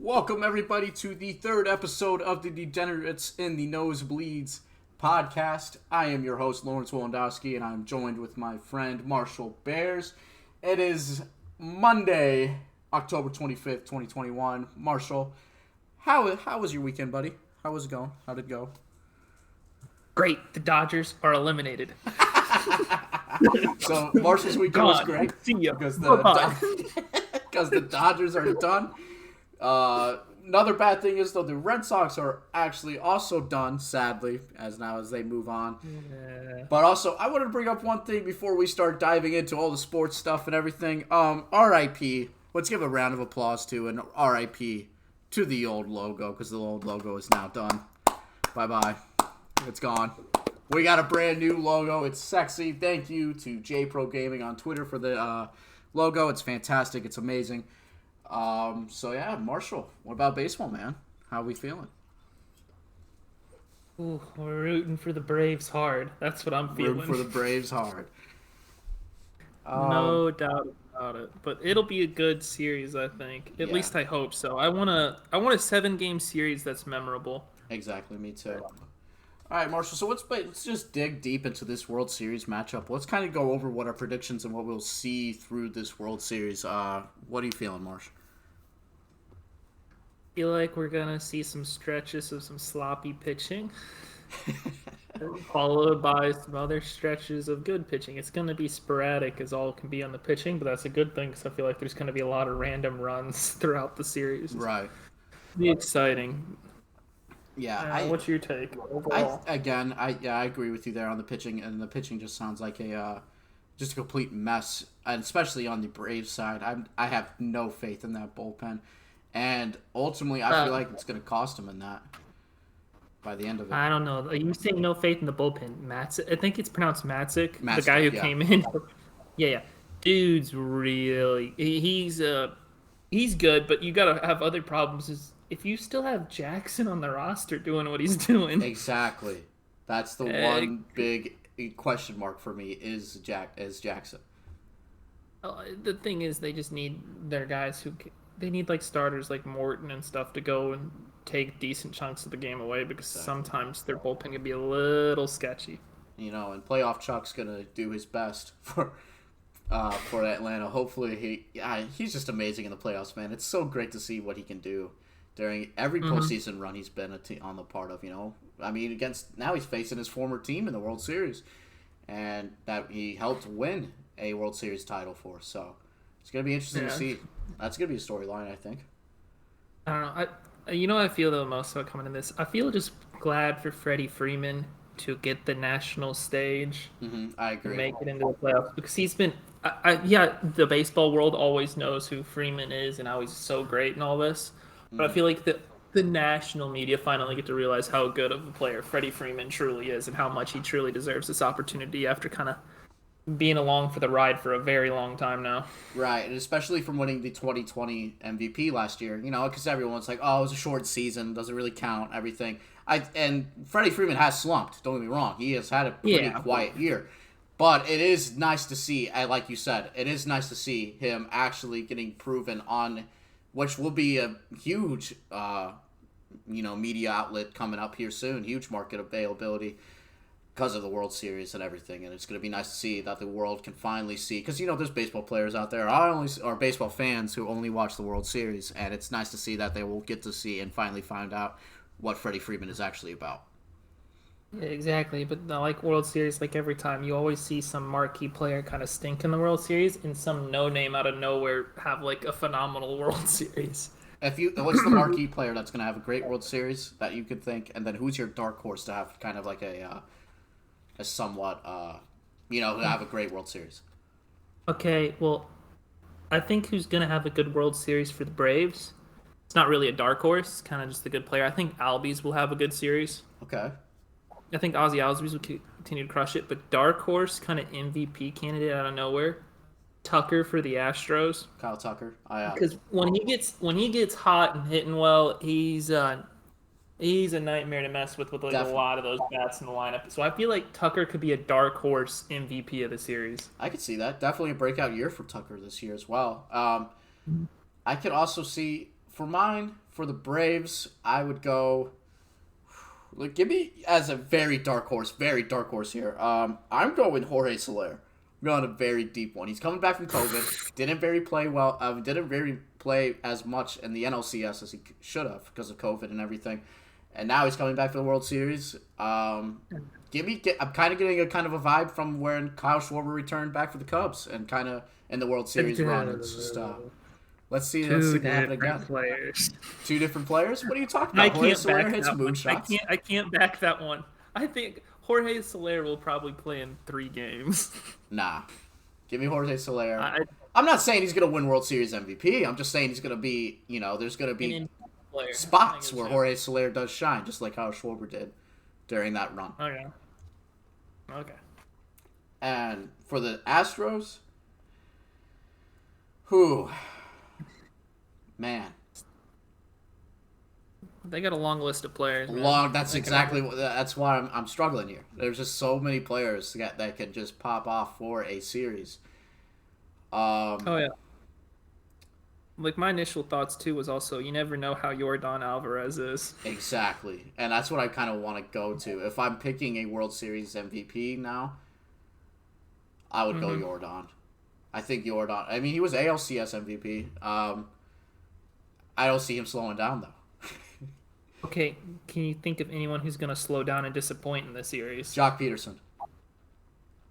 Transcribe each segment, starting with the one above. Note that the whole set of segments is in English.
Welcome, everybody, to the third episode of the Degenerates in the Nosebleeds podcast. I am your host, Lawrence Wolendowski, and I'm joined with my friend, Marshall Bears. It is Monday, October 25th, 2021. Marshall, how was your weekend, buddy? How was it going? How did it go? Great. The Dodgers are eliminated. So, Marshall's weekend was great See ya. because Bye-bye. because the Dodgers are done. Another bad thing is, though, the Red Sox are actually also done, sadly, as they move on. Yeah. But also, I wanted to bring up one thing before we start diving into all the sports stuff and everything. R.I.P. Let's give a round of applause to an R.I.P. to the old logo, because the old logo is now done. Bye-bye. It's gone. We got a brand new logo. It's sexy. Thank you to JPro Gaming on Twitter for the logo. It's fantastic. It's amazing. So yeah, Marshall, what about baseball, man? How are we feeling? Ooh, we're rooting for the Braves hard. That's what I'm feeling. Rooting for the Braves hard. No doubt about it. But it'll be a good series, I think. At least I hope so. I want a 7-game series that's memorable. Exactly, me too. All right, Marshall. So let's just dig deep into this World Series matchup. Let's kind of go over what our predictions and what we'll see through this World Series. What are you feeling, Marsh? I feel like we're gonna see some stretches of some sloppy pitching, followed by some other stretches of good pitching. It's gonna be sporadic as all can be on the pitching, but that's a good thing because I feel like there's gonna be a lot of random runs throughout the series. Right. It'll be exciting. Yeah. What's your take overall? I agree with you there on the pitching, and the pitching just sounds like just a complete mess, and especially on the Braves side. I have no faith in that bullpen. And ultimately, I feel like it's going to cost him in that by the end of it. I don't know. Are you saying no faith in the bullpen? I think it's pronounced Matzik, the Matzik, guy who yeah. came in. Yeah. Dude's really he's good, but you gotta have other problems. Is if you still have Jackson on the roster doing what he's doing. Exactly. That's the one big question mark for me is Jackson. The thing is, they just need their guys who. They need like starters like Morton and stuff to go and take decent chunks of the game away because sometimes their bullpen can be a little sketchy. And playoff Chuck's gonna do his best for Atlanta. Hopefully he's just amazing in the playoffs, man. It's so great to see what he can do during every postseason run he's been on the part of. I mean, now he's facing his former team in the World Series, and that he helped win a World Series title for. So it's gonna be interesting to see. That's going to be a storyline, I think. I don't know. I feel the most about coming in this? I feel just glad for Freddie Freeman to get the national stage. I agree. Make it into the playoffs because he's been. The baseball world always knows who Freeman is and how he's so great and all this. But I feel like the national media finally get to realize how good of a player Freddie Freeman truly is and how much he truly deserves this opportunity after kind of being along for the ride for a very long time now. Right, and especially from winning the 2020 MVP last year, because everyone's like, oh, it was a short season, doesn't really count, everything. And Freddie Freeman has slumped, don't get me wrong. He has had a pretty quiet year. But it is nice to see, like you said, it is nice to see him actually getting proven on, which will be a huge, media outlet coming up here soon, huge market availability. Because of the World Series and everything, and it's going to be nice to see that the world can finally see. Because there's baseball players out there, or baseball fans who only watch the World Series, and it's nice to see that they will get to see and finally find out what Freddie Freeman is actually about. Yeah, exactly. But like World Series, like every time, you always see some marquee player kind of stink in the World Series, and some no name out of nowhere have like a phenomenal World Series. What's the marquee player that's going to have a great World Series that you could think, and then who's your dark horse to have kind of like a somewhat, have a great World Series? Okay, well, I think who's going to have a good World Series for the Braves, it's not really a dark horse, it's kind of just a good player. I think Albies will have a good series. Okay. I think Ozzy Albies will continue to crush it, but dark horse, kind of MVP candidate out of nowhere, Tucker for the Astros. Kyle Tucker. Because when he gets hot and hitting well, he's a nightmare to mess with like a lot of those bats in the lineup. So I feel like Tucker could be a dark horse MVP of the series. I could see that. Definitely a breakout year for Tucker this year as well. I could also see for mine, for the Braves, I would go. Like, give me as a very dark horse here. I'm going Jorge Soler. I'm going a very deep one. He's coming back from COVID. Didn't very play well. Didn't very play as much in the NLCS as he should have because of COVID and everything. And now he's coming back for the World Series. I'm kind of getting a kind of a vibe from when Kyle Schwarber returned back for the Cubs and kind of in the World Series run. It's just let's see what happen again. Players. Two different players? What are you talking about? Jorge Soler hits moonshots. I can't back that one. I think Jorge Soler will probably play in 3 games. Nah. Give me Jorge Soler. I'm not saying he's going to win World Series MVP. I'm just saying he's going to be, there's going to be spots where Jorge Soler does shine, just like how Schwarber did during that run. Okay. And for the Astros, man. They got a long list of players. That's why I'm struggling here. There's just so many players that can just pop off for a series. Like, my initial thoughts, too, was also, you never know how Yordan Alvarez is. Exactly. And that's what I kind of want to go to. If I'm picking a World Series MVP now, I would go Yordan. I think Yordan... I mean, he was ALCS MVP. I don't see him slowing down, though. Okay, can you think of anyone who's going to slow down and disappoint in this series? Jock Peterson.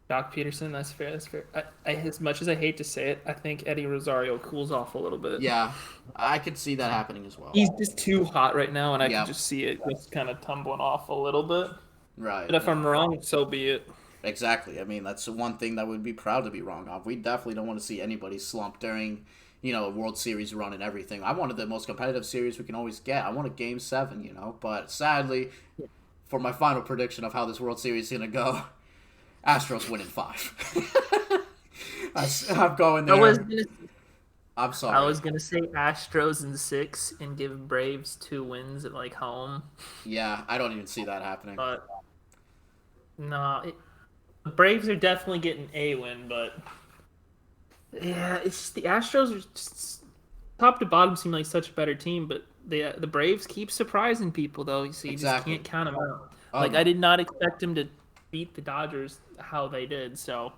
Jock Peterson, that's fair. That's fair. As much as I hate to say it, I think Eddie Rosario cools off a little bit. Yeah, I could see that happening as well. He's just too hot right now, and I can just see it just kind of tumbling off a little bit. Right. But if I'm wrong, so be it. Exactly. I mean, that's one thing that we'd be proud to be wrong of. We definitely don't want to see anybody slump during, a World Series run and everything. I wanted the most competitive series we can always get. I want a Game 7, But sadly, for my final prediction of how this World Series is going to go, Astros win in 5. I'm going there. I'm sorry. I was going to say Astros in 6 and give Braves 2 wins at, home. Yeah, I don't even see that happening. But, no, the Braves are definitely getting a win, but... Yeah, it's just the Astros are just top to bottom seem like such a better team, but the Braves keep surprising people though. You see, you just can't count them out. I did not expect them to beat the Dodgers how they did. So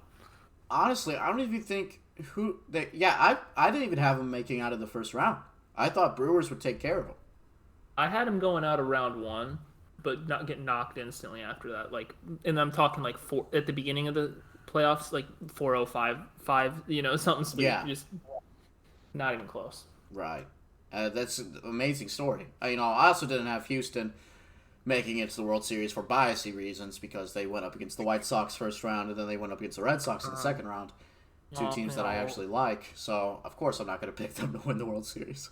honestly, I don't even think I didn't even have them making out of the first round. I thought Brewers would take care of them. I had them going out of round 1, but not get knocked instantly after that. And I'm talking 4 at the beginning of the playoffs, 4-0, 5-5, something sweet. Yeah. Just not even close. Right. That's an amazing story. I also didn't have Houston making it to the World Series for biasy reasons because they went up against the White Sox first round and then they went up against the Red Sox in the second round. 2 teams that I actually like. So, of course, I'm not going to pick them to win the World Series.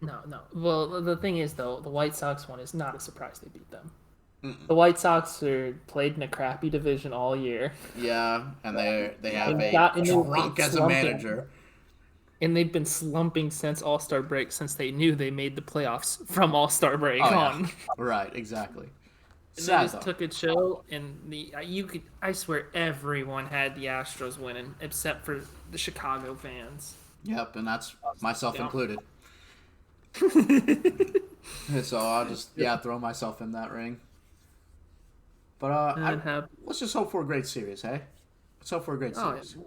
No. Well, the thing is, though, the White Sox one is not a surprise they beat them. Mm-mm. The White Sox are played in a crappy division all year. Yeah, and they have a drunk as a manager. And they've been slumping since All-Star break, since they knew they made the playoffs from All-Star break on. Yeah. Right, exactly. And they just took a chill, and I swear everyone had the Astros winning, except for the Chicago fans. Yep, and that's myself included. So I'll just throw myself in that ring. But let's just hope for a great series, hey? Let's hope for a great series.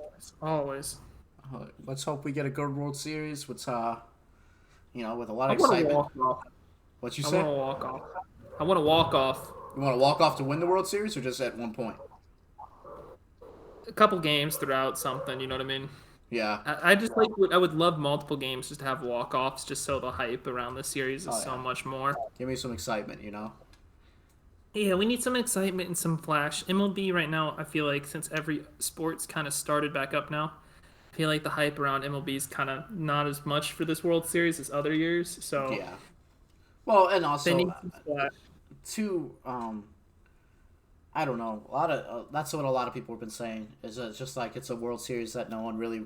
Always. Let's hope we get a good World Series with, with a lot of excitement. What you say? I want to walk off. You want to walk off to win the World Series, or just at one point? A couple games throughout something. You know what I mean? Yeah. I just I would love multiple games just to have walk-offs, just so the hype around the series is so much more. Give me some excitement, Yeah, we need some excitement and some flash. MLB right now, I feel like since every sport's kind of started back up now, I feel like the hype around MLB is kind of not as much for this World Series as other years. So yeah. Well, and also they need some flash. I don't know. That's what a lot of people have been saying. Is it's just it's a World Series that no one really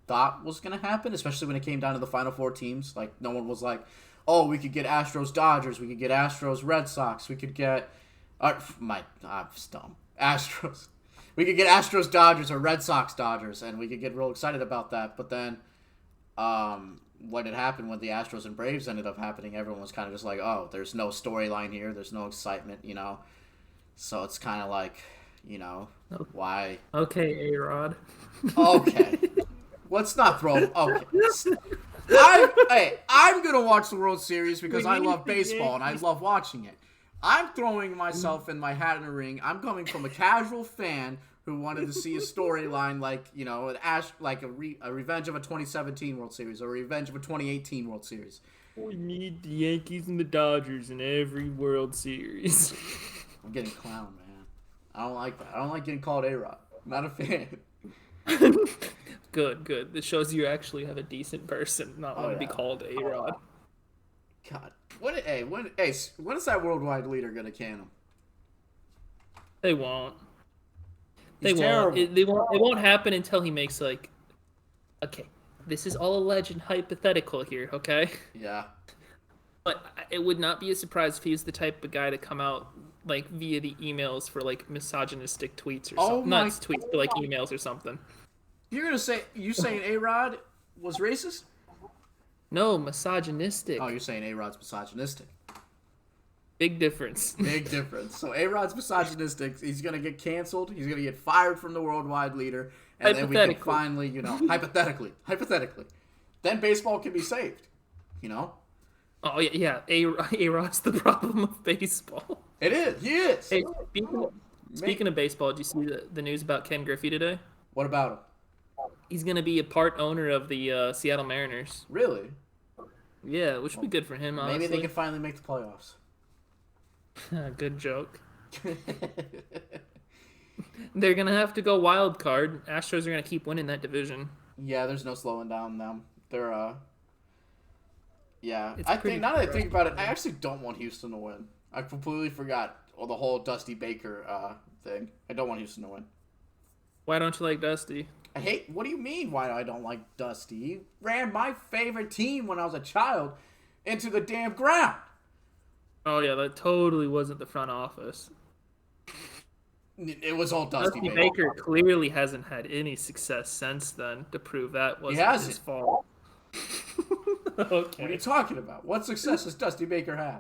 thought was going to happen, especially when it came down to the Final 4 teams. No one was like, oh, we could get Astros Dodgers, we could get Astros Red Sox, we could get I'm dumb. Astros. We could get Astros Dodgers or Red Sox Dodgers, and we could get real excited about that. But then, when it happened, when the Astros and Braves ended up happening, everyone was kind of just like, oh, there's no storyline here. There's no excitement, you know? So it's kind of like, you know, why? Okay, A-Rod. Okay. Let's not throw... Okay. I'm going to watch the World Series because I love baseball and I love watching it. I'm throwing myself in my hat in the ring. I'm coming from a casual fan who wanted to see a storyline like, you know, a revenge of a 2017 World Series or a revenge of a 2018 World Series. We need the Yankees and the Dodgers in every World Series. I'm getting clown, man. I don't like that. I don't like getting called A-Rod. I'm not a fan. Good. This shows you actually have a decent person, not want to be called A-Rod. God. When is that worldwide leader going to can him? They won't. He's terrible. It won't happen until he makes like. Okay, this is all alleged and hypothetical here. Okay. Yeah. But it would not be a surprise if he's the type of guy to come out like via the emails for like misogynistic tweets or something. Not tweets, but like emails or something. You saying A-Rod was racist? No, misogynistic. Oh, you're saying A-Rod's misogynistic. Big difference. Big difference. So A-Rod's misogynistic. He's going to get canceled. He's going to get fired from the worldwide leader. And then we can finally, you know, hypothetically, then baseball can be saved, you know? Oh, yeah. A-Rod's the problem of baseball. It is. He is. Hey, speaking of baseball, did you see the news about Ken Griffey today? What about him? He's going to be a part owner of the Seattle Mariners. Really? Yeah, which would be good for him, honestly. Maybe they can finally make the playoffs. Good joke. They're going to have to go wild card. Astros are going to keep winning that division. Yeah, there's no slowing down them. They're, yeah. I think, now that I think about it, I actually don't want Houston to win. I completely forgot the whole Dusty Baker thing. I don't want Houston to win. Why don't you like Dusty? What do you mean why I don't like Dusty? He ran my favorite team when I was a child into the damn ground. Oh, yeah, that totally wasn't the front office. It was all Dusty Baker. Baker clearly hasn't had any success since then to prove that wasn't his fault. Okay. What are you talking about? What success has Dusty Baker had?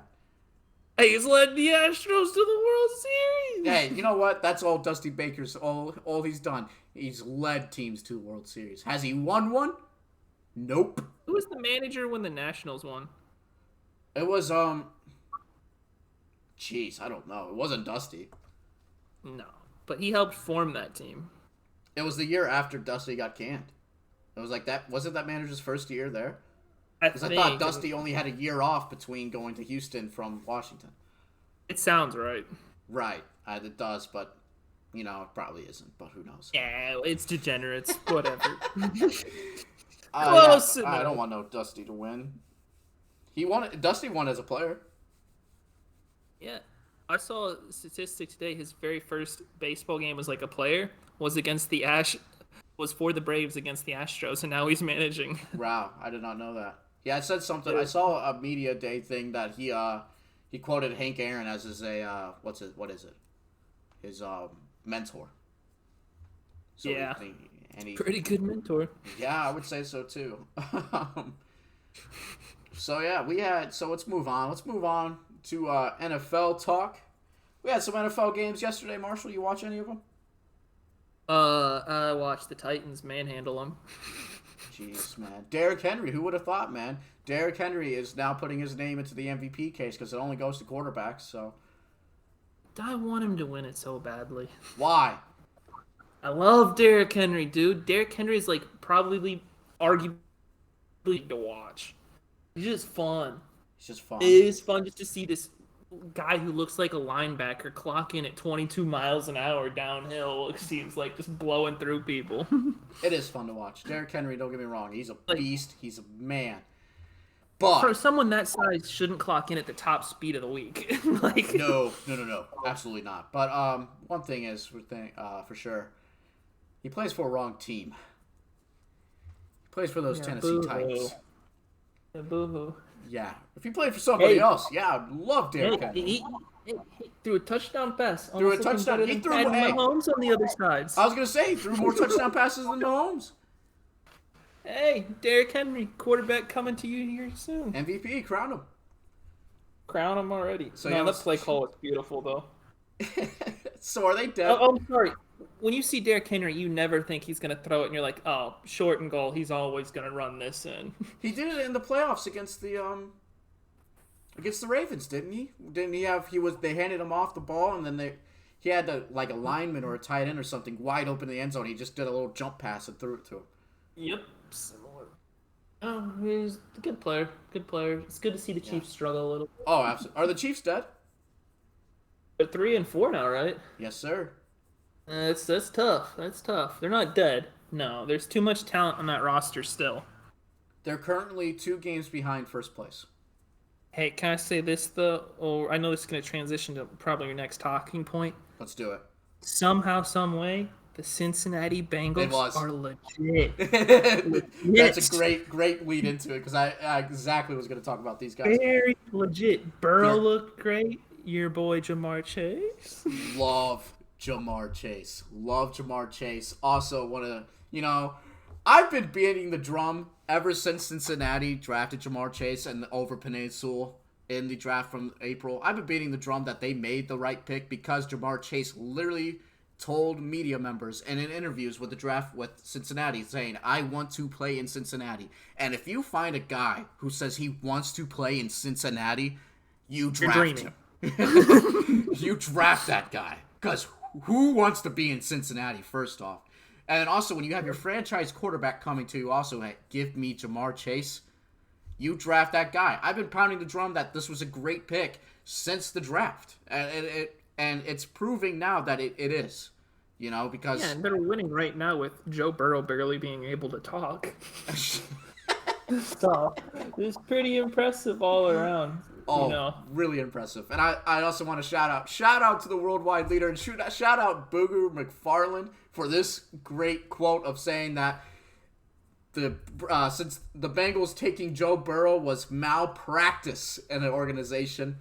Hey, he's led the Astros to the World Series. Hey, you know what? That's all Dusty Baker's all he's done. He's led teams to the World Series. Has he won one? Nope. Who was the manager when the Nationals won? It was jeez, I don't know. It wasn't Dusty. No, but he helped form that team. It was the year after Dusty got canned. It was like that. Wasn't that manager's first year there? Because I thought Dusty only had a year off between going to Houston from Washington. It sounds right. Right. It does, but, you know, it probably isn't. But who knows? Yeah, it's Degenerates. Whatever. Close enough. I don't want no Dusty to win. Dusty won as a player. Yeah. I saw a statistic today. His very first baseball game was like a player. Was for the Braves against the Astros, and now he's managing. Wow, I did not know that. Yeah, I said something. I saw a media day thing that he quoted Hank Aaron as his what is it? His mentor. So yeah, pretty good mentor. Yeah, I would say so too. So yeah, so let's move on. Let's move on to NFL talk. We had some NFL games yesterday. Marshall, you watch any of them? I watched the Titans manhandle them. Jeez, man. Derrick Henry, who would have thought, man? Derrick Henry is now putting his name into the MVP case because it only goes to quarterbacks, so. I want him to win it so badly. Why? I love Derrick Henry, dude. Derrick Henry is, like, probably arguably to watch. He's just fun. It's just fun. It is fun just to see this guy who looks like a linebacker clock in at 22 miles an hour downhill. It seems like just blowing through people. It is fun to watch. Derrick Henry, don't get me wrong. He's a beast. He's a man. But for someone that size, shouldn't clock in at the top speed of the week. No. Absolutely not. But one thing is for sure, he plays for a wrong team. He plays for those Tennessee Titans. Yeah, boo-hoo. Yeah. If he played for somebody else, I'd love Derrick Henry. He threw a touchdown pass. He threw Mahomes on the other side. I was going to say, he threw more touchdown passes than Mahomes. Hey, Derrick Henry, quarterback coming to you here soon. MVP, crown him. Crown him already. So No, yeah, that play call was beautiful though. so are they Oh, dead? I'm sorry. When you see Derrick Henry, you never think he's gonna throw it, and you're like, oh, short and goal. He's always gonna run this in. He did it in the playoffs against the Ravens, didn't he? Didn't he have? They handed him off the ball, and then he had like a lineman or a tight end or something wide open in the end zone. He just did a little jump pass and threw it to him. Yep, similar. Oh, he's a good player. Good player. It's good to see the Chiefs struggle a little bit. Oh, absolutely. Are the Chiefs dead? They're 3-4 now, right? Yes, sir. That's tough. That's tough. They're not dead. No, there's too much talent on that roster still. They're currently 2 games behind first place. Hey, can I say this though? Or I know this is going to transition to probably your next talking point. Let's do it. Somehow, some way, the Cincinnati Bengals are legit. That's a great lead into it because I exactly was going to talk about these guys. Very legit. Burrow looked great. Your boy Jamar Chase. Love Jamar Chase. Also want to, I've been beating the drum ever since Cincinnati drafted Jamar Chase and over Penei Sewell in the draft from April. I've been beating the drum that they made the right pick because Jamar Chase literally told media members and in interviews with the draft with Cincinnati saying, I want to play in Cincinnati. And if you find a guy who says he wants to play in Cincinnati, you draft him. You draft that guy. Because who wants to be in Cincinnati, first off? And then also, when you have your franchise quarterback coming to you, also, hey, give me Jamar Chase, you draft that guy. I've been pounding the drum that this was a great pick since the draft. And it's proving now that it is. Because... Yeah, and they're winning right now with Joe Burrow barely being able to talk. So, it's pretty impressive all around. Oh, really impressive. And I also want to shout out to the worldwide leader and shout out Booger McFarland for this great quote of saying that since the Bengals taking Joe Burrow was malpractice in an organization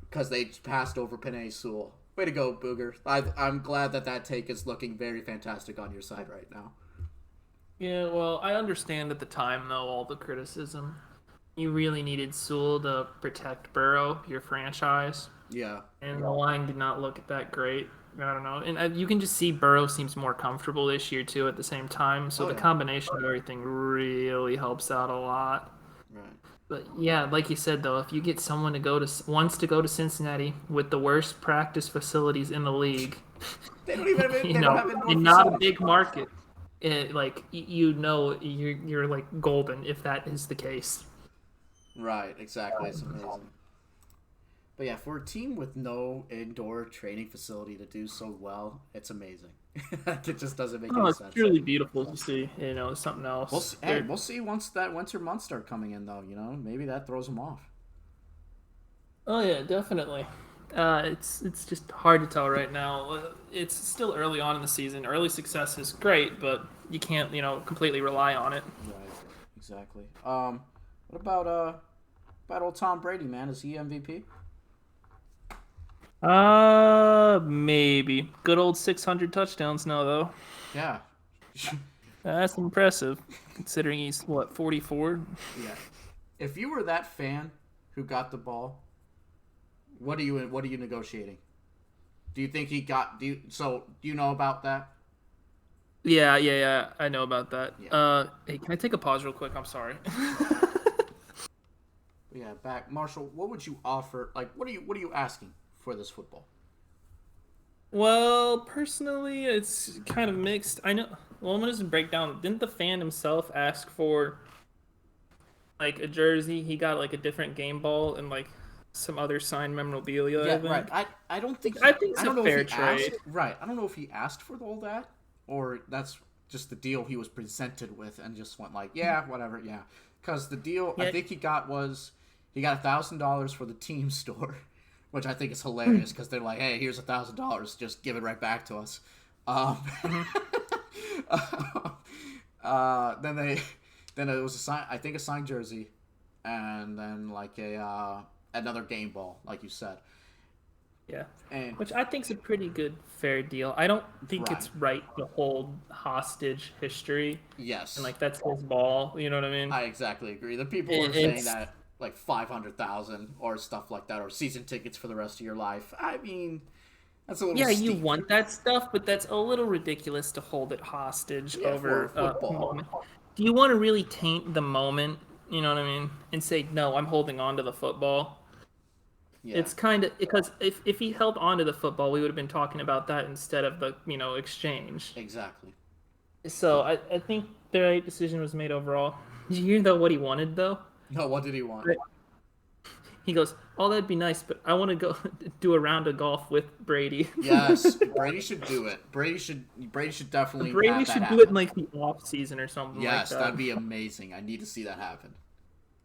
because they passed over Penei Sewell. Way to go, Booger. I'm glad that take is looking very fantastic on your side right now. Yeah, well, I understand at the time, though, all the criticism. You really needed Sewell to protect Burrow, your franchise. Yeah. And the line did not look that great. I don't know. And you can just see Burrow seems more comfortable this year, too, at the same time. So the combination of everything really helps out a lot. Right. But, yeah, like you said, though, if you get someone wants to go to Cincinnati with the worst practice facilities in the league, they don't even have and not a big market, you're like golden if that is the case. Right, exactly. It's amazing. But yeah, for a team with no indoor training facility to do so well, it's amazing. It just doesn't make any sense. It's really beautiful to see. Something else. We'll see once that winter months start coming in, though. Maybe that throws them off. Oh yeah, definitely. It's just hard to tell right now. It's still early on in the season. Early success is great, but you can't completely rely on it. Right. Exactly. What about old Tom Brady, man? Is he MVP? Maybe. Good old 600 touchdowns now, though. Yeah. That's impressive, considering he's, 44? Yeah. If you were that fan who got the ball, what are you negotiating? Do you think he got... Do you know about that? Yeah. I know about that. Yeah. Hey, can I take a pause real quick? I'm sorry. Yeah, back. Marshall, what would you offer? Like, what are you asking for this football? Well, personally, it's kind of mixed. I know. Well, I'm gonna just break down. Didn't the fan himself ask for like a jersey? He got like a different game ball and like some other signed memorabilia. Yeah, right. I don't think. I think it's a fair trade. Right. I don't know if he asked for all that, or that's just the deal he was presented with, and just went like, yeah, whatever, yeah. Because the deal I think he got was he got $1,000 for the team store. Which I think is hilarious because they're like, "Hey, here's $1,000. Just give it right back to us." Then it was a signed jersey, and then like another game ball, like you said. Yeah. And Which I think is a pretty good, fair deal. I don't think right, it's right to hold hostage history. And, yes, like, that's his ball. You know what I mean? I exactly agree. The people who are saying It's, that like 500,000 or stuff like that, or season tickets for the rest of your life. I mean, that's a little yeah, you steep. want that stuff, but that's a little ridiculous to hold it hostage Yeah, for over a football. moment. Do you want to really taint the moment? You know what I mean? And say, no, I'm holding on to the football. Yeah, It's kind of because if he held on to the football, we would have been talking about that instead of the exchange. exactly. So I think the right decision was made overall. Did you hear though what he wanted though? No, what did he want? Right. He goes, "Oh, that'd be nice, but I want to go do a round of golf with Brady." Yes, Brady should do it. Brady should definitely Brady have that should do it in happen. like the off season or something like Yes, that. that'd be amazing. I need to see that happen.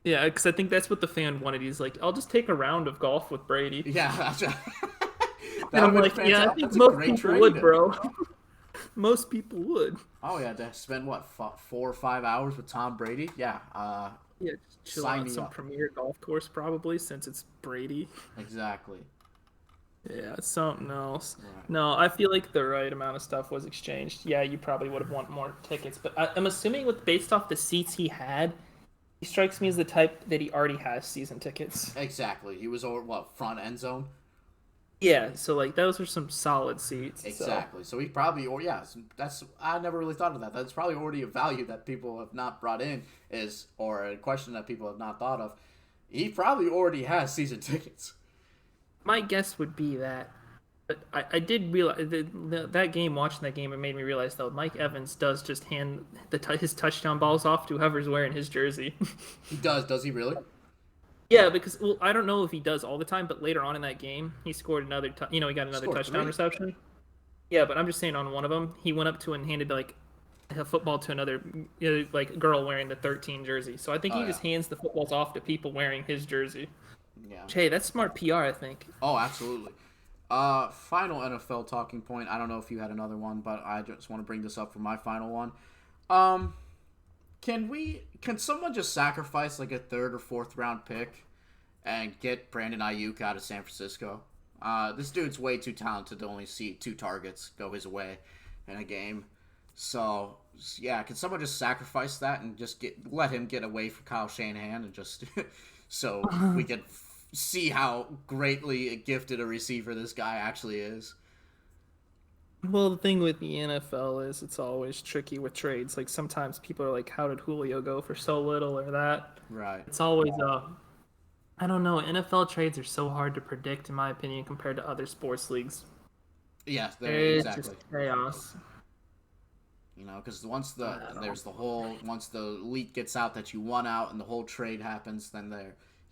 Yeah, because I think that's what the fan wanted. He's like, "I'll just take a round of golf with Brady," Yeah, and that I'm would be like, "Yeah, I fantastic. think That's a most great people would, trade. bro. Most people would." Oh yeah, to spend what 4 or 5 hours with Tom Brady? Yeah, Yeah, just chill sign out at me some up. premier golf course probably since it's Brady. Exactly. Yeah, it's something else. Right. No, I feel like the right amount of stuff was exchanged. Yeah, you probably would have want more tickets, but I'm assuming with based off the seats he had, he strikes me as the type that he already has season tickets. Exactly. He was over what front end zone. Yeah, so like those are some solid seats. So Exactly. So he probably, or yeah, that's I never really thought of that. That's probably already a value that people have not brought in is, or a question that people have not thought of. He probably already has season tickets. my guess would be that. But I did realize that game, watching that game, it made me realize though Mike Evans does just hand his touchdown balls off to whoever's wearing his jersey. He does. Does he really? Yeah, because well, I don't know if he does all the time, but later on in that game, he scored another. He got another Scored touchdown three. reception. Yeah, but I'm just saying on one of them, he went up to and handed like a football to another like girl wearing the 13 jersey. So I think Oh he yeah. just hands the footballs off to people wearing his jersey. Yeah. Hey, that's smart PR, I think. Oh, absolutely. Final NFL talking point. I don't know if you had another one, but I just want to bring this up for my final one. Um, can someone just sacrifice like a third or fourth round pick and get Brandon Ayuk out of San Francisco? This dude's way too talented to only see 2 targets go his way in a game. So yeah, can someone just sacrifice that and just let him get away from Kyle Shanahan and just so we can see how greatly gifted a receiver this guy actually is? Well, the thing with the NFL is it's always tricky with trades. Like sometimes people are like, "How did Julio go for so little?" or that. Right. It's always I don't know. NFL trades are so hard to predict, in my opinion, compared to other sports leagues. Yes, they're It's just exactly. chaos. You know, because I don't know. once the leak gets out that you won out and the whole trade happens, then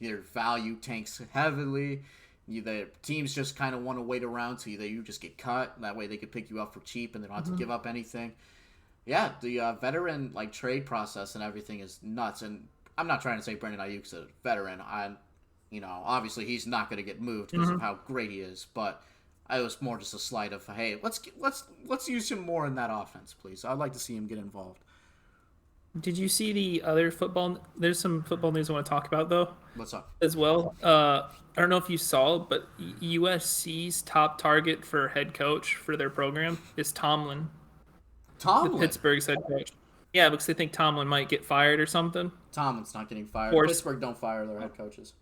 their value tanks heavily. The teams just kind of want to wait around till you just get cut. That way they could pick you up for cheap and they don't have to give up anything. Yeah, the veteran like trade process and everything is nuts. And I'm not trying to say Brandon Ayuk's a veteran. Obviously he's not going to get moved because of how great he is. But I was more just a slight of, hey, let's use him more in that offense, please. I'd like to see him get involved. Did you see the other football? There's some football news I want to talk about though, What's up? as well. I don't know if you saw, but USC's top target for head coach for their program is Tomlin, the Tomlin. Pittsburgh's head coach. Yeah, because they think Tomlin might get fired or something. Tomlin's not getting fired. Or Pittsburgh don't fire their head coaches.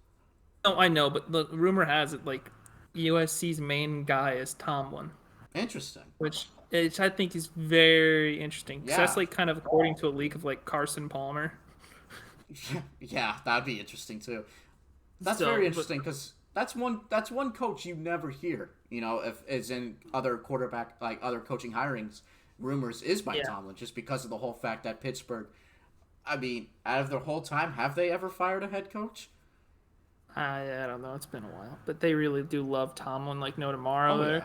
no, I know, but the rumor has it like USC's main guy is Tomlin, Interesting. which I think is very interesting. Because that's Yeah. like kind of according to a leak of like Carson Palmer. Yeah, that'd be interesting too. That's So, very but interesting because that's one coach you never hear. If it's in other quarterback like other coaching hirings rumors is Mike yeah, Tomlin just because of the whole fact that Pittsburgh. I mean, out of their whole time, have they ever fired a head coach? I don't know. It's been a while, but they really do love Tomlin like no tomorrow Oh there. yeah,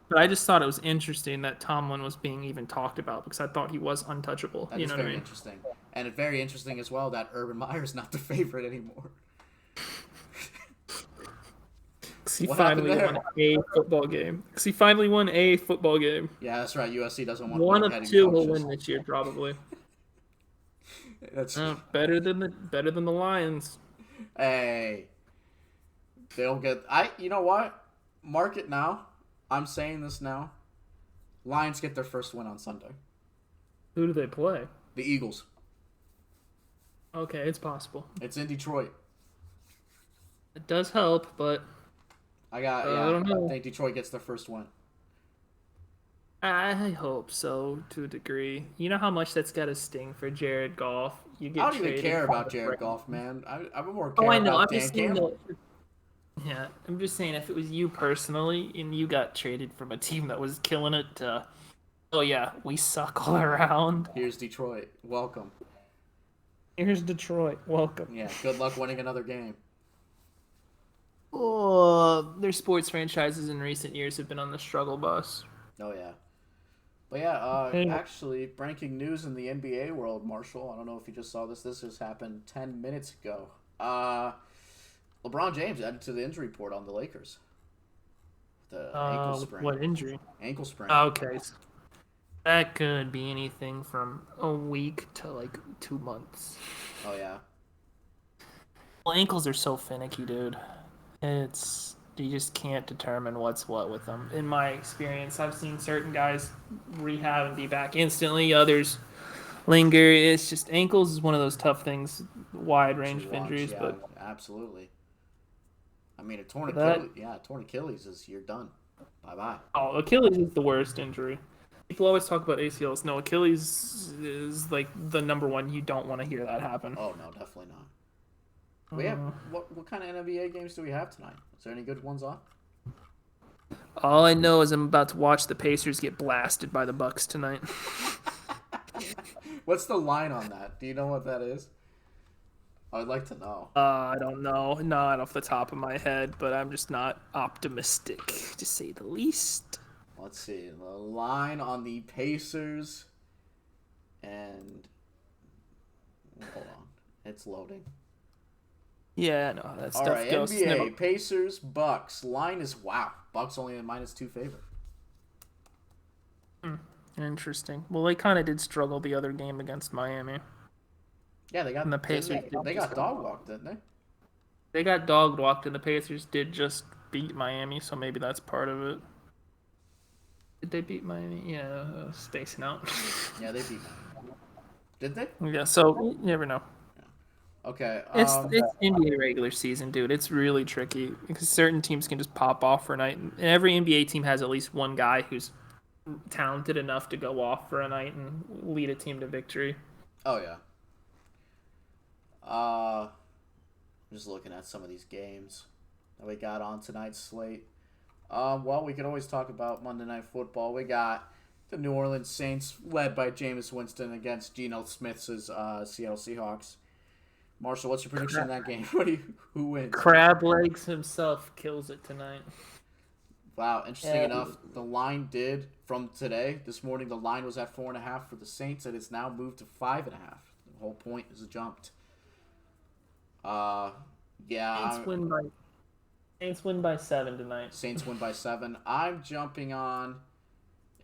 But I just thought it was interesting that Tomlin was being even talked about because I thought he was untouchable. that You is know what I very mean? interesting, and it's very interesting as well that Urban Meyer's not the favorite anymore. 'Cause he What happened finally there? won a football game. 'Cause he finally won a football game. Yeah, that's right. USC doesn't want One more of heading two will coaches. win this year probably. That's Better than the Lions. hey, they'll get. You know what? Mark it now. I'm saying this now. Lions get their first win on Sunday. Who do they play? The Eagles. Okay, it's possible. It's in Detroit. It does help, but I don't know. I think Detroit gets their first win. I hope so to a degree. You know how much that's got to sting for Jared Goff. You get I don't even traded care from about the Jared Brady. Goff, man. I would more Oh, care I know. about I'm Dan just saying Campbell. Yeah, I'm just saying if it was you personally and you got traded from a team that was killing it to, oh yeah, we suck all around. Here's Detroit. Welcome. Here's Detroit. Welcome. Yeah, good luck winning another game. Oh, their sports franchises in recent years have been on the struggle bus. Oh, yeah. But yeah, Hey. actually, breaking news in the NBA world, Marshall. I don't know if you just saw this. This just happened 10 minutes ago. LeBron James added to the injury report on the Lakers. The ankle sprain. What injury? Ankle sprain. Okay. That could be anything from a week to like 2 months. Oh, yeah. Well, ankles are so finicky, dude. You just can't determine what's what with them. In my experience, I've seen certain guys rehab and be back instantly. Others linger. It's just ankles is one of those tough things, wide range of injuries. Yeah, but absolutely. I mean, a torn Achilles is you're done. Bye-bye. Oh, Achilles is the worst injury. People always talk about ACLs. No, Achilles is like the number one. You don't want to hear that happen. Oh, no, definitely not. We have what kind of NBA games do we have tonight? Is there any good ones on? All I know is I'm about to watch the Pacers get blasted by the Bucks tonight. What's the line on that? Do you know what that is? I'd like to know. I don't know. Not off the top of my head, but I'm just not optimistic, to say the least. Let's see. The line on the Pacers and... Hold on. It's loading. Yeah, no, that stuff All right, goes. NBA, Never... Pacers, Bucks. Line is, wow. Bucks only a -2 favorite. Interesting. Well, they kind of did struggle the other game against Miami. Yeah, they got And the Pacers. they got dog walked, didn't they? They got dog walked, and the Pacers did just beat Miami, so maybe that's part of it. Did they beat Miami? Yeah, spacing out. Yeah, they beat Miami. Did they? Yeah, so you never know. Okay. It's NBA regular season, dude. It's really tricky because certain teams can just pop off for a night. And every NBA team has at least one guy who's talented enough to go off for a night and lead a team to victory. Oh, yeah. I'm just looking at some of these games that we got on tonight's slate. Well, we could always talk about Monday Night Football. We got the New Orleans Saints, led by Jameis Winston, against Geno Smith's Seattle Seahawks. Marshall, what's your prediction in that game? Who wins? Crab Legs himself kills it tonight. Wow, interesting enough, the line did from today. This morning, the line was at 4.5 for the Saints, and it's now moved to 5.5. The whole point is jumped. Yeah. Saints win by 7 tonight. Saints win by 7. I'm jumping on.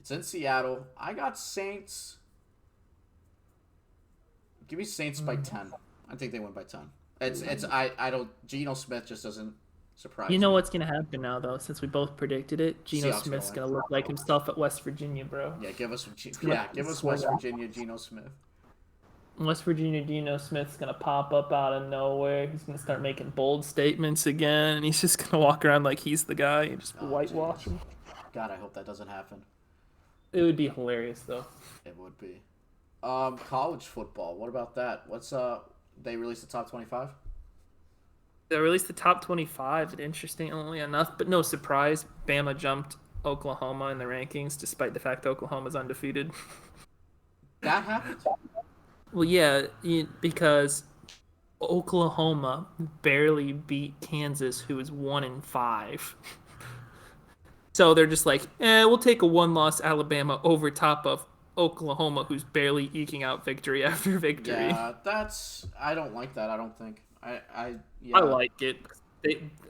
It's in Seattle. I got Saints. Give me Saints by 10. I think they win by 10. I don't. Geno Smith just doesn't surprise me. You know what's gonna happen now, though, since we both predicted it. Geno Seahawks Smith's gonna gonna look like himself at West Virginia, bro. Yeah, give us West Virginia Geno Smith. West Virginia Geno Smith's gonna pop up out of nowhere. He's gonna start making bold statements again, and he's just gonna walk around like he's the guy and just whitewash him. God, I hope that doesn't happen. It would be hilarious, though. It would be. College football. What about that? What's they released the top 25? They released the top 25, interestingly enough, but no surprise, Bama jumped Oklahoma in the rankings, despite the fact Oklahoma's undefeated. That happened? Well, yeah, because Oklahoma barely beat Kansas, who is 1-5. So they're just like, we'll take a one-loss Alabama over top of Oklahoma, who's barely eking out victory after victory. Yeah, I don't like that. I don't think. I like it.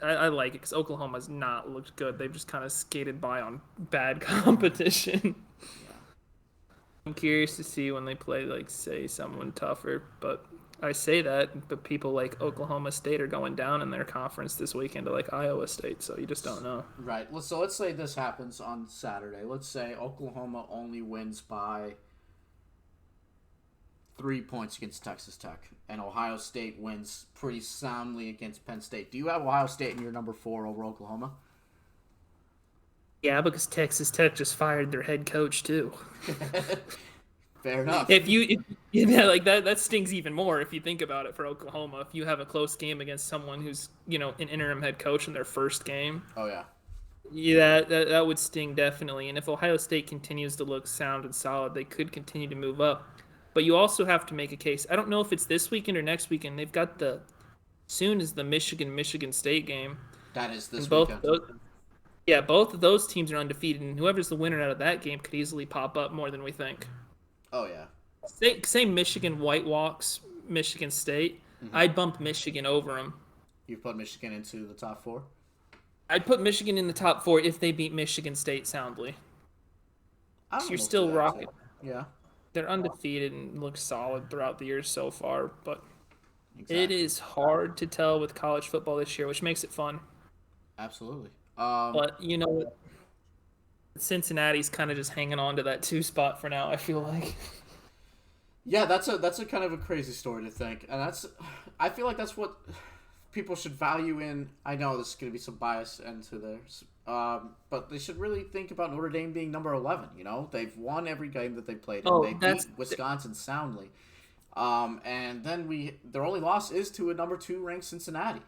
I like it because Oklahoma's not looked good. They've just kind of skated by on bad competition. Yeah. I'm curious to see when they play, like, say, someone tougher, but I say that, but people like Oklahoma State are going down in their conference this weekend to like Iowa State, so you just don't know. Right. So let's say this happens on Saturday. Let's say Oklahoma only wins by 3 points against Texas Tech, and Ohio State wins pretty soundly against Penn State. Do you have Ohio State in your number 4 over Oklahoma? Yeah, because Texas Tech just fired their head coach too. Fair enough. Yeah, like that stings even more if you think about it for Oklahoma. If you have a close game against someone who's an interim head coach in their first game, Oh yeah. yeah, that would sting definitely. And if Ohio State continues to look sound and solid, they could continue to move up. But you also have to make a case. I don't know if it's this weekend or next weekend. They've got soon is the Michigan State game. That is this weekend. weekend. Both of those teams are undefeated, and whoever's the winner out of that game could easily pop up more than we think. Oh yeah. Say Michigan white walks Michigan State. Mm-hmm. I'd bump Michigan over them. You put Michigan into the top 4? I'd put Michigan in the top 4 if they beat Michigan State soundly. So you're still rocking. Yeah. They're undefeated and look solid throughout the years so far, but It is hard to tell with college football this year, which makes it fun. Absolutely. But Cincinnati's kind of just hanging on to that 2 spot for now, I feel like. Yeah, that's a kind of a crazy story to think, and I feel like that's what people should value in. I know this is going to be some bias into theirs, but they should really think about Notre Dame being number 11. They've won every game that they played, and they beat Wisconsin soundly. And then their only loss is to a number 2 ranked Cincinnati.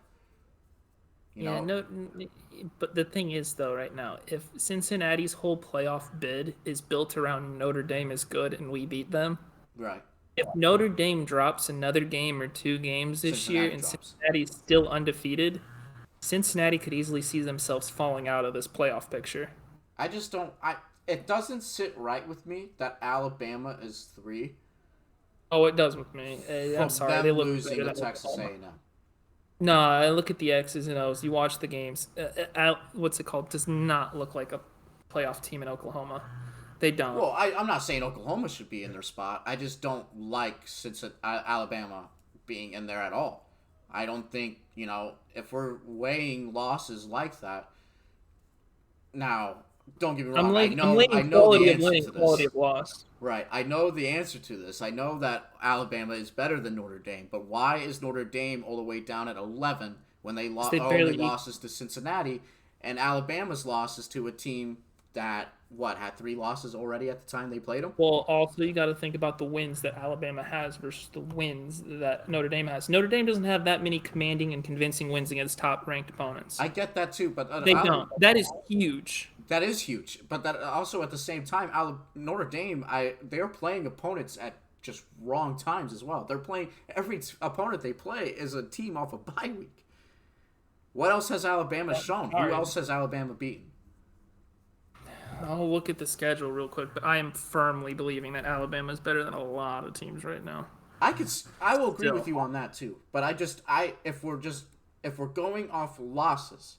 But the thing is, though, right now, if Cincinnati's whole playoff bid is built around Notre Dame is good and we beat them, right? If Notre Dame drops another game or 2 games this year and Cincinnati's still undefeated, Cincinnati could easily see themselves falling out of this playoff picture. I just don't. It doesn't sit right with me that Alabama is 3. Oh, it does with me. I'm sorry, they look losing to Texas A&M. No, I look at the X's and O's. You watch the games. What's it called? Does not look like a playoff team in Oklahoma. They don't. Well, I'm not saying Oklahoma should be in their spot. I just don't like Alabama being in there at all. I don't think, if we're weighing losses like that. Now, don't get me wrong. I know the answer to this. Quality of loss. Right. I know the answer to this. I know that Alabama is better than Notre Dame, but why is Notre Dame all the way down at 11 when they only losses to Cincinnati, and Alabama's losses to a team that had 3 losses already at the time they played them? Well, also you got to think about the wins that Alabama has versus the wins that Notre Dame has. Notre Dame doesn't have that many commanding and convincing wins against top-ranked opponents. I get that too, but they don't. That is huge. That is huge, but that also at the same time, Notre Dame, they're playing opponents at just wrong times as well. They're playing every opponent they play is a team off a bye week. What else has Alabama shown? Who else has Alabama beaten? I'll look at the schedule real quick, but I am firmly believing that Alabama is better than a lot of teams right now. I will agree with you on that too. But if we're going off losses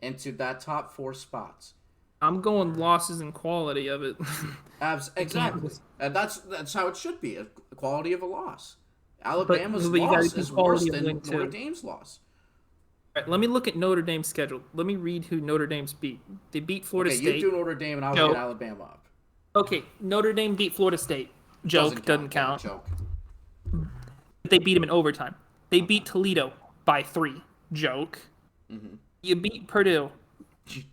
into that top 4 spots, I'm going losses and quality of it. Exactly, and that's how it should be. A quality of a loss. Alabama's loss is worse than Notre Dame's loss. All right, let me look at Notre Dame's schedule. Let me read who Notre Dame's beat. They beat Florida State. You do Notre Dame, and I'll get Alabama up. Okay, Notre Dame beat Florida State. Doesn't count. Joke. They beat them in overtime. They beat Toledo by 3. Joke. Mm-hmm. You beat Purdue.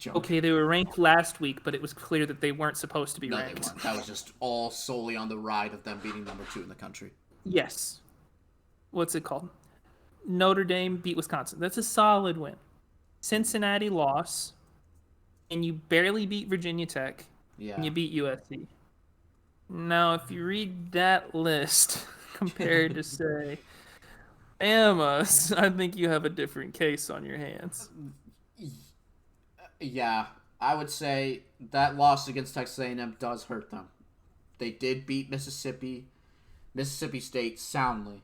Okay, they were ranked last week, but it was clear that they weren't supposed to be ranked. They weren't. That was just all solely on the ride of them beating number 2 in the country. Yes. What's it called? Notre Dame beat Wisconsin. That's a solid win. Cincinnati loss, and you barely beat Virginia Tech, and you beat USC. Now, if you read that list compared to, say, Bama, I think you have a different case on your hands. Yeah, I would say that loss against Texas A&M does hurt them. They did beat Mississippi State soundly.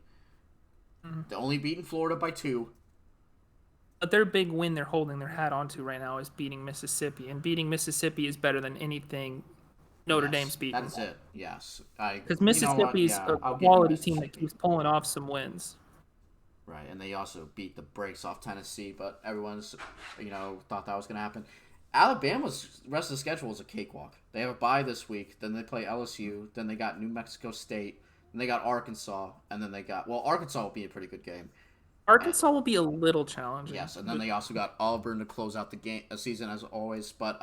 Mm-hmm. They only beaten Florida by 2. But their big win they're holding their hat onto right now is beating Mississippi. And beating Mississippi is better than anything Notre Yes, Dame's beaten. that is it. Yes, Because Mississippi's a quality team that keeps pulling off some wins. Right, and they also beat the brakes off Tennessee, but everyone's, thought that was going to happen. Alabama's rest of the schedule is a cakewalk. They have a bye this week, then they play LSU, then they got New Mexico State, then they got Arkansas, and then they got, Arkansas will be a pretty good game. Arkansas will be a little challenging. Yes, and then they also got Auburn to close out the season as always, but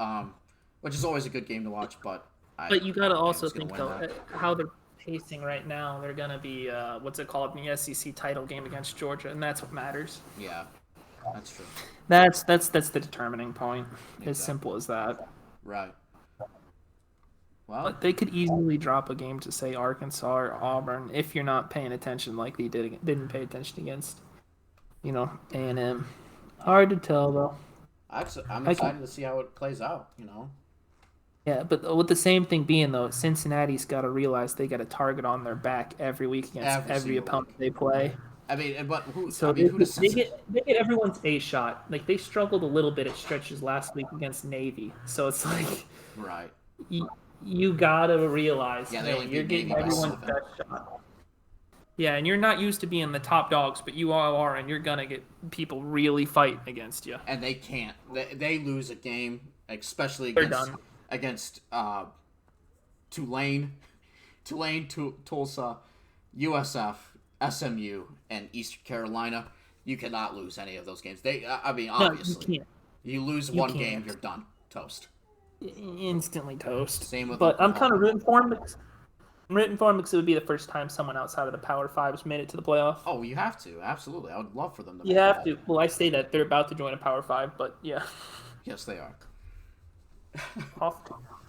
which is always a good game to watch. But you got to also think though how they're pacing right now. They're gonna be what's it called, the SEC title game against Georgia, and that's what matters. Yeah, that's true. That's the determining point. Exactly. As simple as that. Right. Well, but they could easily drop a game to say Arkansas or Auburn if you're not paying attention like they didn't pay attention against. A&M. Hard to tell, though. I'm excited to see how it plays out, Yeah, but with the same thing being, though, Cincinnati's got to realize they got a target on their back every week against every opponent they play. I mean, but who? So who does they get everyone's A shot. Like, they struggled a little bit at stretches last week against Navy. So it's like... Right. You got to realize you're getting everyone's best shot. Yeah, and you're not used to being the top dogs, but you all are, and you're going to get people really fighting against you. And they can't. They lose a game, especially against Tulane, Tulsa, USF, SMU, and Eastern Carolina. You cannot lose any of those games. Obviously. You can't. You lose one game, you're done. Toast. Instantly toast. Same with but I'm kind of rooting for him because it would be the first time someone outside of the Power Five has made it to the playoff. Oh, you have to. Absolutely. I would love for them to. You have to. Well, I say that they're about to join a Power Five, but yeah. Yes, they are.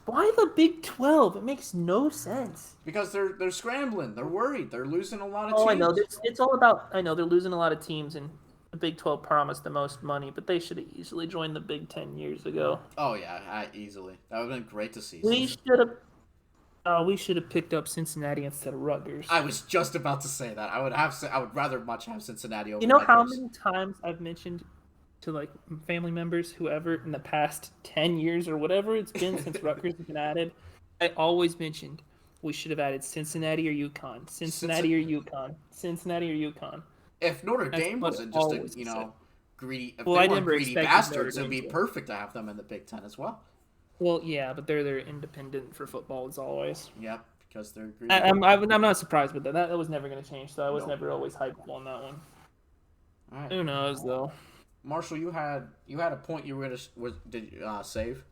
Why the Big 12? It makes no sense. Because they're scrambling. They're worried. They're losing a lot of teams. Oh, I know. It's all about. I know they're losing a lot of teams, and the Big 12 promised the most money, but they should have easily joined the Big 10 years ago. Oh yeah, easily. That would have been great to see. We should have picked up Cincinnati instead of Rutgers. I was just about to say that. I would rather much have Cincinnati over. Rutgers. How many times I've mentioned to like family members, whoever, in the past 10 years or whatever it's been since Rutgers has been added, I always mentioned we should have added Cincinnati or UConn, Cincinnati or UConn. If Notre Dame wasn't just greedy, greedy bastards, it would be perfect to have them in the Big Ten as well. Well, yeah, but they're independent for football as always. Yep, because they're greedy. I'm not surprised with that. That was never going to change, so I was never always hyped on that one. All right. Who knows, though? Marshall, you had a point you were going to save.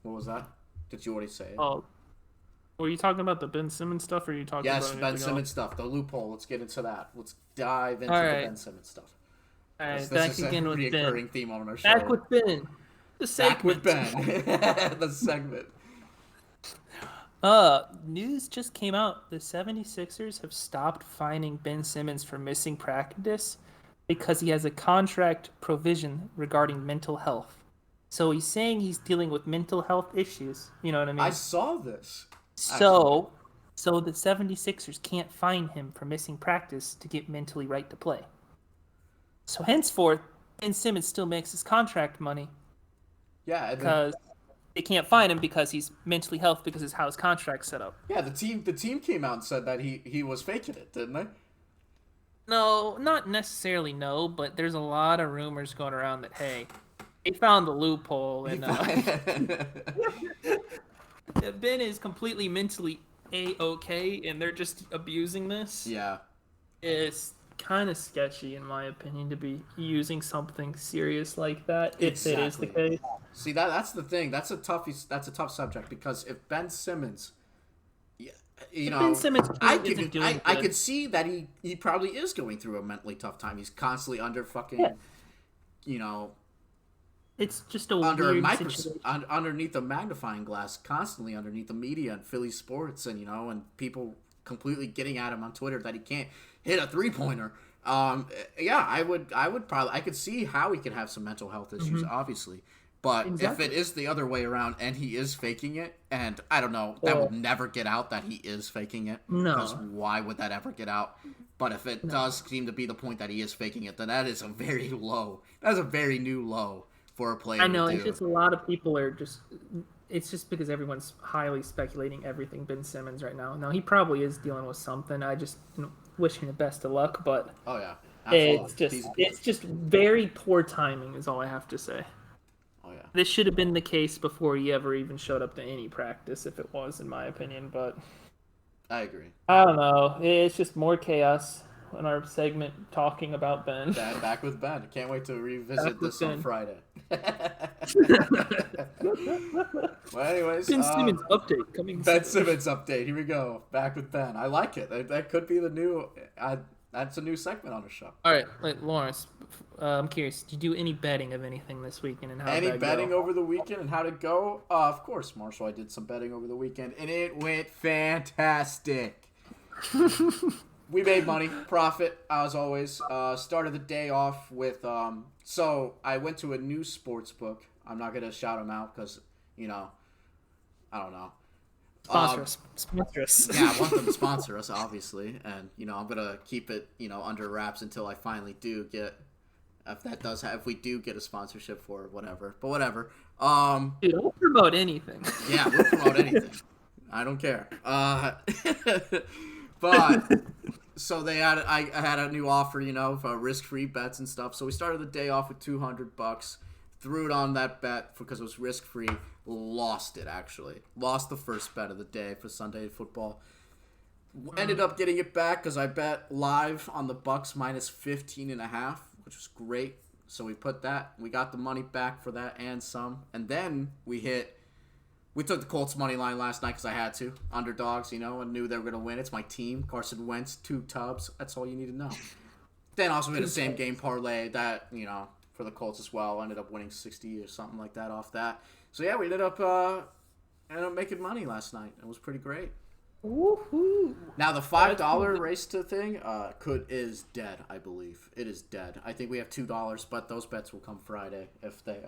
What was that? Did you already say it? Oh, were you talking about the Ben Simmons stuff, or are you talking about Ben Simmons stuff, the loophole. Let's get into that. Let's dive into the Ben Simmons stuff. All right, this back is again a with recurring Ben. theme on our show. Back with Ben. The segment. Back with Ben. The segment. News just came out. The 76ers have stopped fining Ben Simmons for missing practice because he has a contract provision regarding mental health. So he's saying he's dealing with mental health issues. You know what I mean? I saw this. So the 76ers can't fine him for missing practice to get mentally right to play. So henceforth, Ben Simmons still makes his contract money. Yeah, because they can't fine him because he's mentally healthy because of how his contract's set up. Yeah, the team came out and said that he was faking it, didn't they? No, not necessarily no, but there's a lot of rumors going around that, hey, they found the loophole and Ben is completely mentally A-okay and they're just abusing this. Yeah. It's kind of sketchy, in my opinion, to be using something serious like that, if it is the case. See, that's the thing. That's a tough subject, because if Ben Simmons, Ben Simmons I could see that he probably is going through a mentally tough time. He's constantly under fucking, it's just a weird situation. Underneath a magnifying glass, constantly underneath the media and Philly sports, and and people completely getting at him on Twitter that he can't hit a 3-pointer. I could see how he could have some mental health issues, obviously. But if it is the other way around and he is faking it, and I don't know, that will never get out that he is faking it. No. Because why would that ever get out? But if it does seem to be the point that he is faking it, then that is a very new low for a player. I know, to do. it's just a lot of people are just it's just because everyone's highly speculating everything Ben Simmons right now. Now he probably is dealing with something. I just wish him the best of luck, but Oh yeah, absolutely. it's just very poor timing is all I have to say. Oh yeah. This should have been the case before he ever even showed up to any practice, if it was, in my opinion. But I agree. I don't know. It's just more chaos in our segment talking about Ben. Back with Ben. Can't wait to revisit this on Friday. Well, anyways, Ben Simmons update coming. Ben Simmons update. Here we go. Back with Ben. I like it. That could be the new. That's a new segment on the show. All right, Lawrence. I'm curious. Did you do any betting of anything this weekend and how? Any betting over the weekend and how to go? Of course, Marshall. I did some betting over the weekend and it went fantastic. We made money, profit as always. Started the day off with so I went to a new sports book. I'm not gonna shout them out because I don't know. Sponsor us. Yeah, I want them to sponsor us, obviously, and I'm gonna keep it under wraps until I finally do get. If we do get a sponsorship for it, whatever. But whatever. Dude, I'll promote anything. Yeah, we'll promote anything. I don't care. But so I had a new offer, for risk-free bets and stuff. So we started the day off with $200. Threw it on that bet because it was risk-free. Lost it, actually. Lost the first bet of the day for Sunday football. Ended up getting it back because I bet live on the Bucks minus 15.5, which was great. So we got the money back for that and some. And then we took the Colts money line last night because I had to. Underdogs, and knew they were going to win. It's my team. Carson Wentz, 2 tubs. That's all you need to know. Then also hit a same game parlay that, for the Colts as well. Ended up winning 60 or something like that off that. So yeah, we ended up making money last night. It was pretty great. Woohoo! Now the $5 race to thing is dead. I believe it is dead. I think we have $2, but those bets will come Friday if they.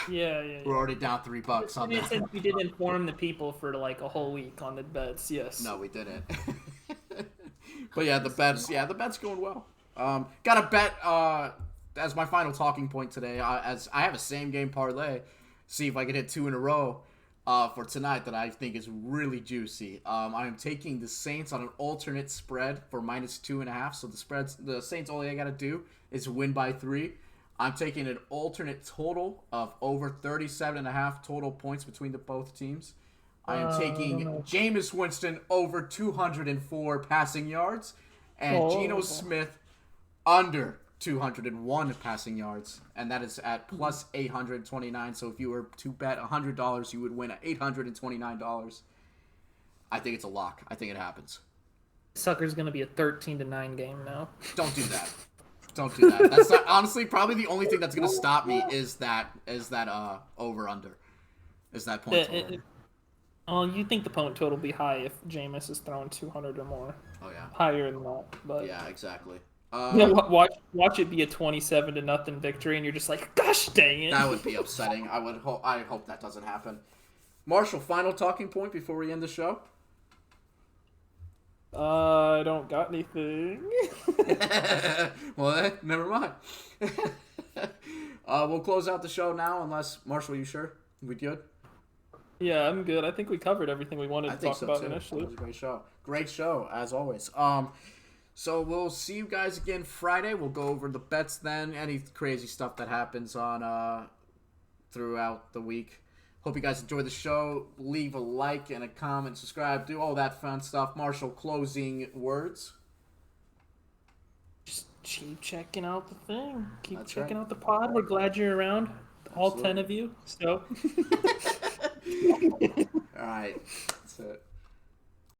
Yeah. We're already down $3 on that. Since we did inform the people for like a whole week on the bets, yes. No, we didn't. But yeah, the bet's going well. Got a bet as my final talking point today. As I have a same game parlay, see if I can hit 2 in a row for tonight that I think is really juicy. I am taking the Saints on an alternate spread for minus 2.5. So the Saints, all they got to do is win by 3. I'm taking an alternate total of over 37.5 total points between the both teams. I am taking Jameis Winston over 204 passing yards and Geno Smith under 201 passing yards, and that is at plus 829. So if you were to bet $100, you would win at $829. I think it's a lock. I think it happens. Sucker's gonna be a 13-9 game now. Don't do that. Don't do that. That's not, honestly probably the only thing that's gonna stop me is that over under. Is that point total. Oh, you think the point total will be high if Jameis is throwing 200 or more? Oh yeah. Higher than that, but yeah, exactly. Watch it be a 27-0 victory, and you're just like, gosh dang it. That would be upsetting. I hope that doesn't happen. Marshall, final talking point before we end the show. I don't got anything. Well, never mind. We'll close out the show now, unless Marshall, you sure? We good? Yeah, I'm good. I think we covered everything we wanted to talk about initially. It was a great show. Great show, as always. So we'll see you guys again Friday. We'll go over the bets then. Any crazy stuff that happens on throughout the week. Hope you guys enjoy the show. Leave a like and a comment, subscribe, do all that fun stuff. Marshall, closing words. Just keep checking out the thing. Keep checking out the pod. We're glad you're around. All 10 of you. So. All right. That's it.